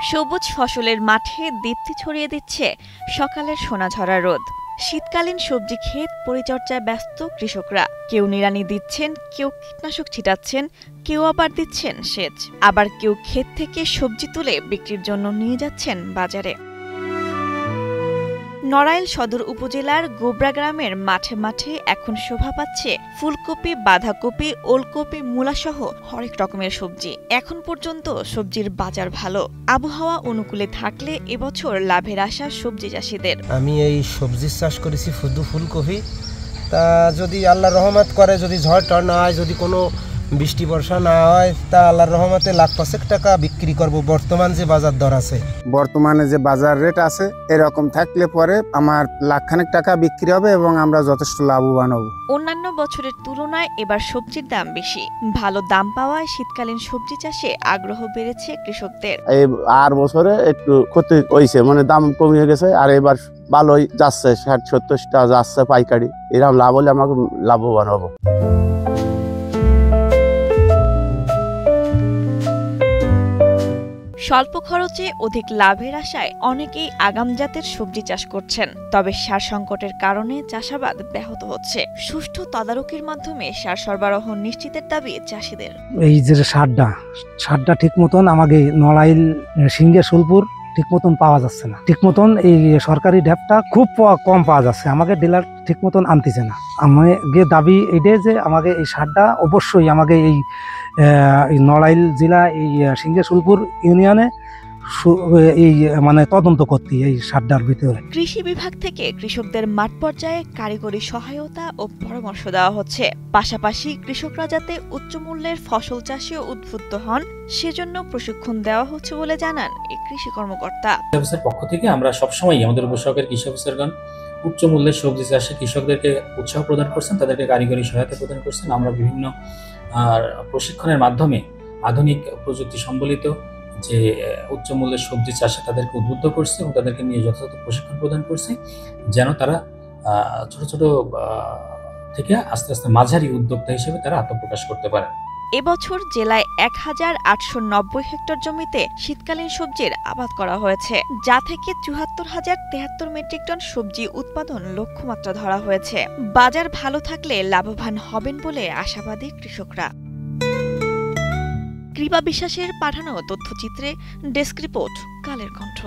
সবুজ ফসলের মাঠে দীপ্তি ছড়িয়ে দিচ্ছে সকালের সোনাঝরা রোদ। শীতকালীন সবজি ক্ষেত পরিচর্যায় ব্যস্ত কৃষকরা। কেউ নিড়ানি দিচ্ছেন, কেউ কীটনাশক ছিটাচ্ছেন, কেউ আবার দিচ্ছেন সেচ। আবার কেউ ক্ষেত থেকে সবজি তুলে বিক্রির জন্য নিয়ে যাচ্ছেন বাজারে। নড়াইল সদর উপজেলার গোবরা গ্রামের মাঠে মাঠে এখন শোভা পাচ্ছে ফুলকপি, বাঁধাকপি, ওলকপি, মূলাসহ হরেক রকমের সবজি। এখন পর্যন্ত সবজির বাজার ভালো। আবহাওয়া অনুকূলে থাকলে এবছর লাভের আশা সবজি চাষিদের। আমি এই সবজির চাষ করেছি শুধু ফুলকপি। তা যদি আল্লাহর রহমত করে, যদি ঝড় টড় না হয়, যদি কোনো বৃষ্টি বর্ষা না হয়, তা আল্লাহর রহমতে লাখ 5 টাকা বিক্রি করব। বর্তমান যে বাজার দর আছে, বর্তমানে যে বাজার রেট আছে, এরকম থাকলে পরে আমার লাখখানেক টাকা বিক্রি হবে এবং আমরা যথেষ্ট লাভবান হব। অন্যান্য বছরের তুলনায় এবার সবজির দাম বেশি। ভালো দাম পাওয়ায় শীতকালীন সবজি চাষে আগ্রহ বেড়েছে কৃষকদের। এই আর বছরে একটু ক্ষতি হয়েছে, মানে দাম কমে গেছে। আর এবার ভালোই যাচ্ছে, 60-70 টাকা যাচ্ছে পাইকারি। এরকম লাভ হলে আমাকে লাভবান হবো। স্বল্প খরচে অধিক লাভের আশায় অনেকেই আগাম জাতের সবজি চাষ করছেন। তবে সার সংকটের কারণে চাষাবাদ ব্যাহত হচ্ছে। সুষ্ঠু তদারকির মাধ্যমে সার সরবরাহ নিশ্চিতের দাবি চাষিদের। এই যে সারটা ঠিক মতন আমাকে নড়াইল, সিংহে, সোলপুর ঠিক মতন পাওয়া যাচ্ছে না। ঠিক মতন এই সরকারি ড্যাপটা খুব কম পাওয়া যাচ্ছে। আমাকে ডিলার ঠিক মতন আনতেছে না। আমাকে দাবি এইটাই যে আমাকে এই সারটা অবশ্যই আমাকে এই নড়াইল জেলা, এই সিংহে, সোলপুর ইউনিয়নে এই মানে তদন্ত করতে এই সারটার ভিতরে। কৃষি বিভাগ থেকে কৃষকদের মাঠ পর্যায়ে কারিগরি সহায়তা ও পরামর্শ দেওয়া হচ্ছে। পাশাপাশি কৃষকরা যাতে উচ্চ মূল্যের ফসল চাষেও উদ্বুদ্ধ হন, সেজন্য প্রশিক্ষণ দেওয়া হচ্ছে বলে জানান এই কৃষি কর্মকর্তা। অফিসের পক্ষ থেকে আমরা সবসময় আমাদের উপসহকারী কৃষি অফিসারগণ উচ্চ মূল্যের সবজি চাষে কৃষকদেরকে উৎসাহ প্রদান করছেন, তাদেরকে কারিগরি সহায়তা প্রদান করছেন। আমরা বিভিন্ন প্রশিক্ষণের মাধ্যমে আধুনিক প্রযুক্তি সম্বলিত যে উচ্চ মূল্যের সবজি চাষে তাদেরকে উদ্বুদ্ধ করছে এবং তাদেরকে নিয়ে যথাযথ প্রশিক্ষণ প্রদান করছে, যেন তারা ছোট ছোট থেকে আস্তে আস্তে মাঝারি উদ্যোক্তা হিসেবে তারা আত্মপ্রকাশ করতে পারে। এবছর জেলায় 1890 হেক্টর জমিতে শীতকালীন সবজির আবাদ করা হয়েছে, যা থেকে 74,073 মেট্রিক টন সবজি উৎপাদন লক্ষ্যমাত্রা ধরা হয়েছে। বাজার ভালো থাকলে লাভবান হবেন বলে আশাবাদী কৃষকরা। কৃপা বিশ্বাসের পাঠানো তথ্যচিত্রে ডেস্ক রিপোর্ট, কালের কণ্ঠ।